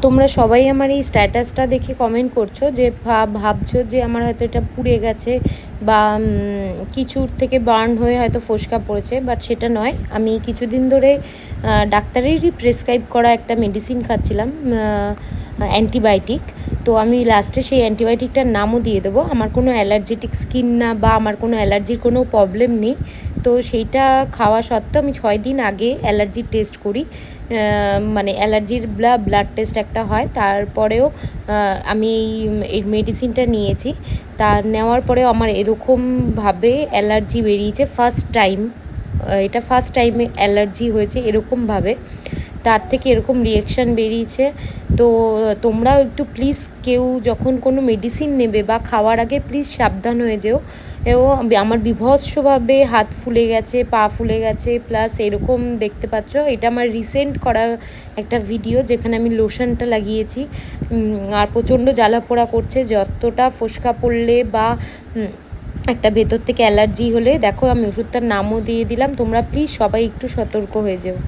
তোমরা সবাই আমার এই স্ট্যাটাসটা দেখে কমেন্ট করছো যে ভাবছো যে আমার হয়তো এটা পুড়ে গেছে বা কিছুর থেকে বার্ন হয়ে হয়তো ফোসকা পড়েছে, বাট সেটা নয়। আমি কিছুদিন ধরে ডাক্তারেরই প্রেসক্রাইব করা একটা মেডিসিন খাচ্ছিলাম, অ্যান্টিবায়োটিক। তো আমি লাস্টে সেই অ্যান্টিবায়োটিকটার নামও দিয়ে দেবো। আমার কোনো অ্যালার্জেটিক স্কিন না বা আমার কোনো অ্যালার্জির কোনো প্রবলেম নেই। তো সেইটা খাওয়া সত্ত্বেও আমি 6 দিন আগে অ্যালার্জির টেস্ট করি, মানে অ্যালার্জির ব্লাড টেস্ট একটা হয়। তারপরেও আমি এই মেডিসিনটা নিয়েছি। তা নেওয়ার পরেও আমার এরকমভাবে অ্যালার্জি বেরিয়েছে ফার্স্ট টাইম। এটা ফার্স্ট টাইমে অ্যালার্জি হয়েছে এরকমভাবে, তার থেকে এরকম রিয়াকশান বেরিয়েছে। তো তোমরাও একটু প্লিজ কেউ যখন কোনো মেডিসিন নেবে বা খাওয়ার আগে প্লিজ সাবধান হয়ে যেও। আমার বীভৎসভাবে হাত ফুলে গেছে, পা ফুলে গেছে, প্লাস এরকম দেখতে পাচ্ছ এটা আমার রিসেন্ট করা একটা ভিডিও যেখানে আমি লোশনটা লাগিয়েছি। আর প্রচণ্ড জ্বালা পোড়া করছে, যতটা ফোসকা পড়লে বা একটা ভেতর থেকে অ্যালার্জি হলে। দেখো আমি ওষুধটার নামও দিয়ে দিলাম, তোমরা প্লিজ সবাই একটু সতর্ক হয়ে যেও।